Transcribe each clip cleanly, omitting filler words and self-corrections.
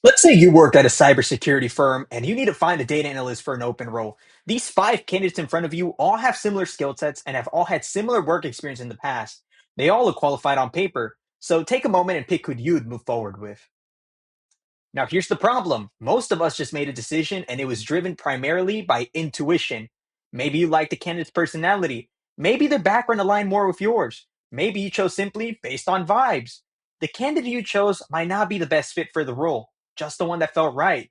Let's say you work at a cybersecurity firm and you need to find a data analyst for an open role. These five candidates in front of you all have similar skill sets and have all had similar work experience in the past. They all look qualified on paper. So take a moment and pick who you'd move forward with. Now, here's the problem. Most of us just made a decision and it was driven primarily by intuition. Maybe you like the candidate's personality. Maybe their background aligned more with yours. Maybe you chose simply based on vibes. The candidate you chose might not be the best fit for the role, just the one that felt right.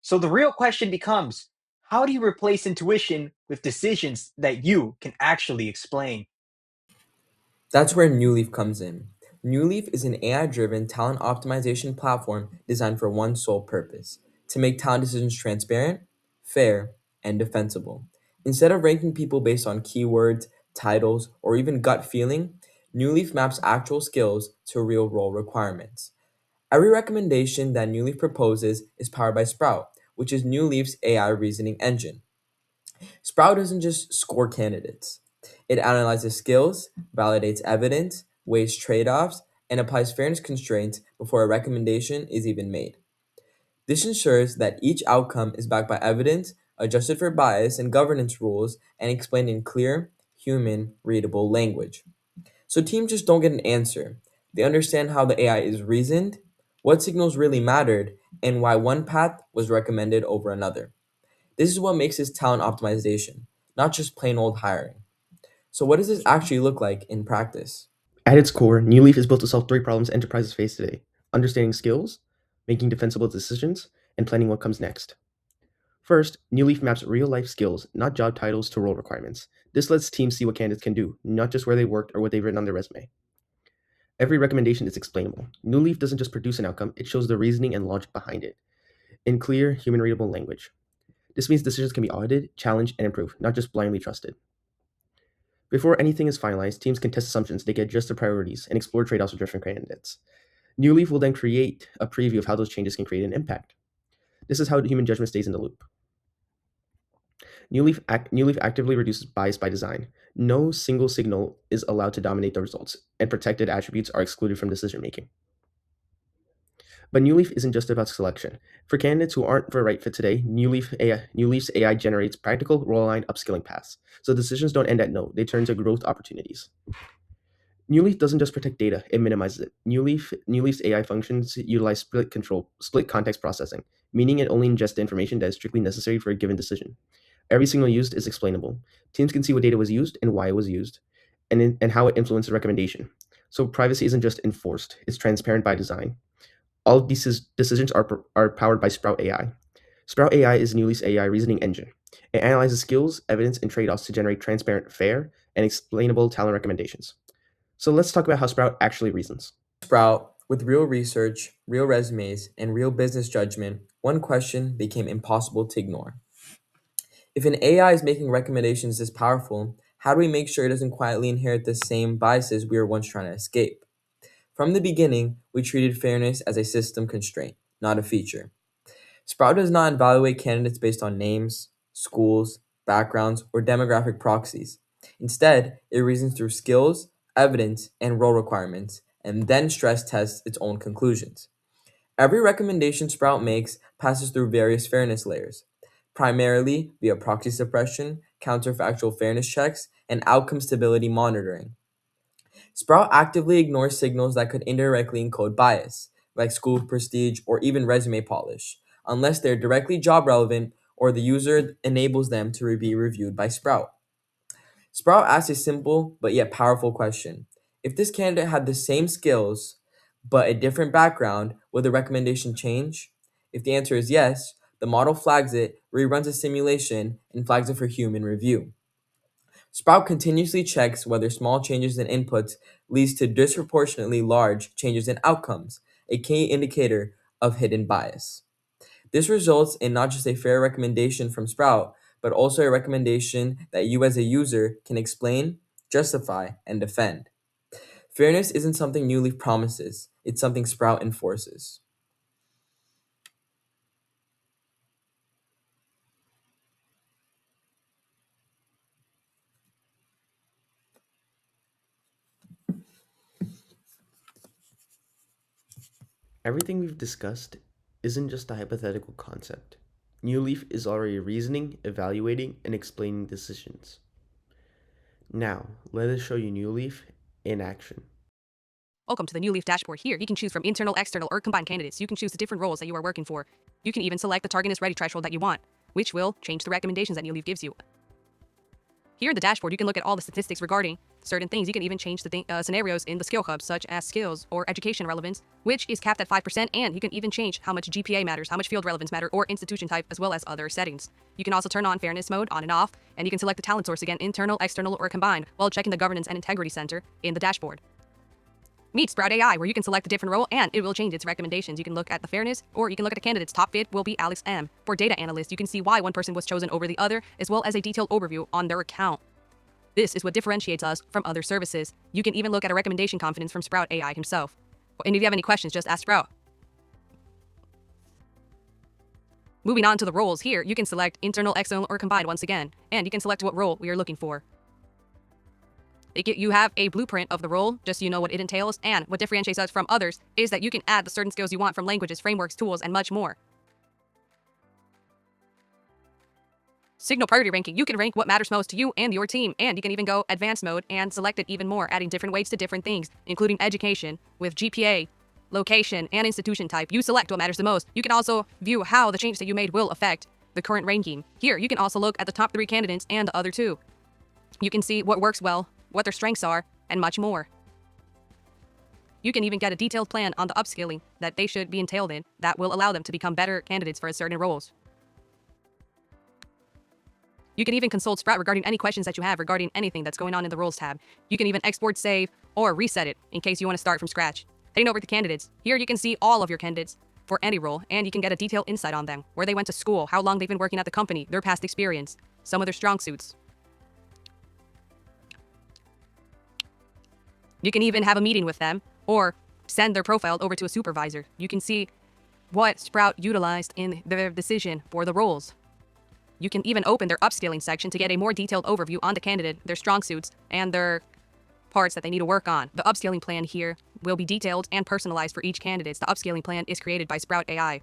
So the real question becomes, how do you replace intuition with decisions that you can actually explain? That's where Newleaf comes in. Newleaf is an AI driven talent optimization platform designed for one sole purpose: to make talent decisions transparent, fair, and defensible. Instead of ranking people based on keywords, titles, or even gut feeling, Newleaf maps actual skills to real role requirements. Every recommendation that Newleaf proposes is powered by Sprout, which is Newleaf's AI reasoning engine. Sprout doesn't just score candidates. It analyzes skills, validates evidence, weighs trade offs, and applies fairness constraints before a recommendation is even made. This ensures that each outcome is backed by evidence, adjusted for bias and governance rules, and explained in clear, human, readable language. So teams just don't get an answer. They understand how the AI is reasoned, what signals really mattered, and why one path was recommended over another. This is what makes this talent optimization, not just plain old hiring. So, what does this actually look like in practice? At its core, New Leaf is built to solve three problems enterprises face today: understanding skills, making defensible decisions, and planning what comes next. First, New Leaf maps real life skills, not job titles, to role requirements. This lets teams see what candidates can do, not just where they worked or what they've written on their resume. Every recommendation is explainable. New Leaf doesn't just produce an outcome, it shows the reasoning and logic behind it in clear, human readable language. This means decisions can be audited, challenged, and improved, not just blindly trusted. Before anything is finalized, teams can test assumptions, they can adjust their priorities, and explore trade offs with different candidates. New Leaf will then create a preview of how those changes can create an impact. This is how human judgment stays in the loop. New Leaf actively reduces bias by design. No single signal is allowed to dominate the results, and protected attributes are excluded from decision making. But New Leaf isn't just about selection. For candidates who aren't the right fit today, New Leaf's AI generates practical, role-aligned upskilling paths. So decisions don't end at no; they turn to growth opportunities. New Leaf doesn't just protect data; it minimizes it. New Leaf's AI functions utilize split context processing, meaning it only ingests the information that is strictly necessary for a given decision. Every signal used is explainable. Teams can see what data was used and why it was used, and how it influenced the recommendation. So privacy isn't just enforced; it's transparent by design. All of these decisions are powered by Sprout AI. Sprout AI is Newly's AI reasoning engine. It analyzes skills, evidence, and trade-offs to generate transparent, fair, and explainable talent recommendations. So let's talk about how Sprout actually reasons. Sprout, with real research, real resumes, and real business judgment, one question became impossible to ignore. If an AI is making recommendations this powerful, how do we make sure it doesn't quietly inherit the same biases we were once trying to escape? From the beginning, we treated fairness as a system constraint, not a feature. Sprout does not evaluate candidates based on names, schools, backgrounds, or demographic proxies. Instead, it reasons through skills, evidence, and role requirements, and then stress tests its own conclusions. Every recommendation Sprout makes passes through various fairness layers, primarily via proxy suppression, counterfactual fairness checks, and outcome stability monitoring. Sprout actively ignores signals that could indirectly encode bias, like school prestige or even resume polish, unless they're directly job relevant or the user enables them to be reviewed by Sprout. Sprout asks a simple but yet powerful question: if this candidate had the same skills but a different background, would the recommendation change? If the answer is yes, the model flags it, reruns a simulation, and flags it for human review. Sprout continuously checks whether small changes in inputs leads to disproportionately large changes in outcomes, a key indicator of hidden bias. This results in not just a fair recommendation from Sprout, but also a recommendation that you as a user can explain, justify, and defend. Fairness isn't something Newleaf promises, it's something Sprout enforces. Everything we've discussed isn't just a hypothetical concept. New Leaf is already reasoning, evaluating, and explaining decisions. Now, let us show you New Leaf in action. Welcome to the New Leaf dashboard. Here, you can choose from internal, external, or combined candidates. You can choose the different roles that you are working for. You can even select the target is ready threshold that you want, which will change the recommendations that New Leaf gives you. Here in the dashboard, you can look at all the statistics regarding certain things. You can even change the scenarios in the skill hub, such as skills or education relevance, which is capped at 5%, and you can even change how much GPA matters, how much field relevance matter, or institution type, as well as other settings. You can also turn on fairness mode on and off, and you can select the talent source again, internal, external, or combined, while checking the governance and integrity center in the dashboard. Meet Sprout AI, where you can select a different role and it will change its recommendations. You can look at the fairness, or you can look at the candidates. Top fit will be Alex M. For data analyst, you can see why one person was chosen over the other, as well as a detailed overview on their account. This is what differentiates us from other services. You can even look at a recommendation confidence from Sprout AI himself. And if you have any questions, just ask Sprout. Moving on to the roles, here you can select internal, external, or combined once again, and you can select what role we are looking for. You have a blueprint of the role, just so you know what it entails, and what differentiates us from others is that you can add the certain skills you want from languages, frameworks, tools, and much more. Signal priority ranking. You can rank what matters most to you and your team, and you can even go advanced mode and select it even more, adding different weights to different things, including education, with GPA, location, and institution type. You select what matters the most. You can also view how the change that you made will affect the current ranking. Here, you can also look at the top 3 candidates and the other 2. You can see what works well, what their strengths are, and much more. You can even get a detailed plan on the upskilling that they should be entailed in that will allow them to become better candidates for certain roles. You can even consult Sprout regarding any questions that you have regarding anything that's going on in the Roles tab. You can even export, save, or reset it in case you want to start from scratch. Heading over to candidates, here you can see all of your candidates for any role, and you can get a detailed insight on them, where they went to school, how long they've been working at the company, their past experience, some of their strong suits. You can even have a meeting with them or send their profile over to a supervisor. You can see what Sprout utilized in their decision for the roles. You can even open their upskilling section to get a more detailed overview on the candidate, their strong suits, and their parts that they need to work on. The upskilling plan here will be detailed and personalized for each candidate. The upskilling plan is created by Sprout AI.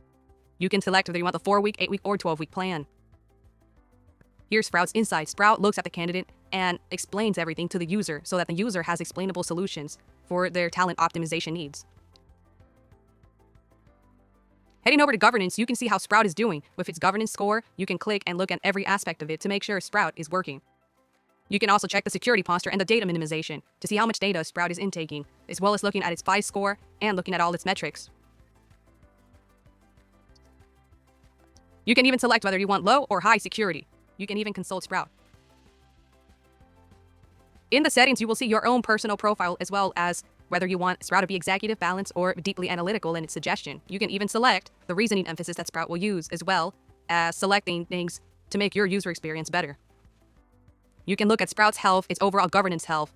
You can select whether you want the 4-week, 8-week, or 12-week plan. Here's Sprout's insight. Sprout looks at the candidate and explains everything to the user so that the user has explainable solutions for their talent optimization needs. Heading over to governance, you can see how Sprout is doing. With its governance score, you can click and look at every aspect of it to make sure Sprout is working. You can also check the security posture and the data minimization to see how much data Sprout is intaking, as well as looking at its FI score and looking at all its metrics. You can even select whether you want low or high security. You can even consult Sprout. In the settings, you will see your own personal profile, as well as whether you want Sprout to be executive, balanced, or deeply analytical in its suggestion. You can even select the reasoning emphasis that Sprout will use, as well as selecting things to make your user experience better. You can look at Sprout's health, its overall governance health,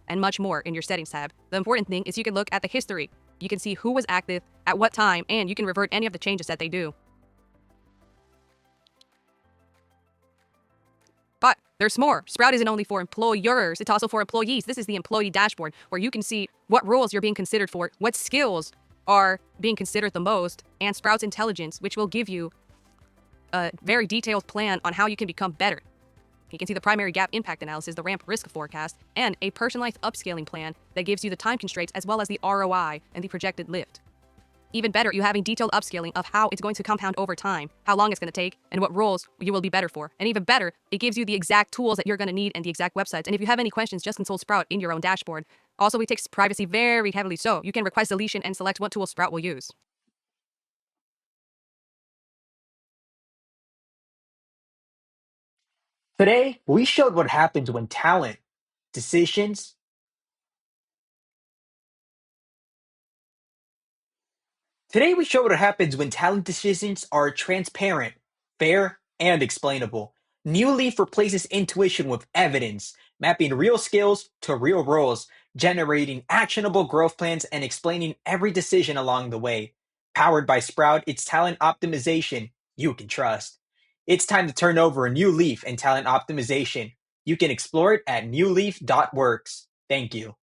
and much more in your settings tab. The important thing is you can look at the history. You can see who was active, at what time, and you can revert any of the changes that they do. But there's more. Sprout isn't only for employers, it's also for employees. This is the employee dashboard, where you can see what roles you're being considered for, what skills are being considered the most, and Sprout's intelligence, which will give you a very detailed plan on how you can become better. You can see the primary gap impact analysis, the ramp risk forecast, and a personalized upscaling plan that gives you the time constraints as well as the ROI and the projected lift. Even better, you having detailed upscaling of how it's going to compound over time, how long it's going to take, and what roles you will be better for. And even better, it gives you the exact tools that you're going to need and the exact websites. And if you have any questions, just consult Sprout in your own dashboard. Also, it takes privacy very heavily, so you can request deletion and select what tool Sprout will use. Today, we showed what happens when talent, decisions, Today we showed what happens when talent decisions are transparent, fair, and explainable. New Leaf replaces intuition with evidence, mapping real skills to real roles, generating actionable growth plans, and explaining every decision along the way. Powered by Sprout, it's talent optimization you can trust. It's time to turn over a new leaf in talent optimization. You can explore it at newleaf.works. Thank you.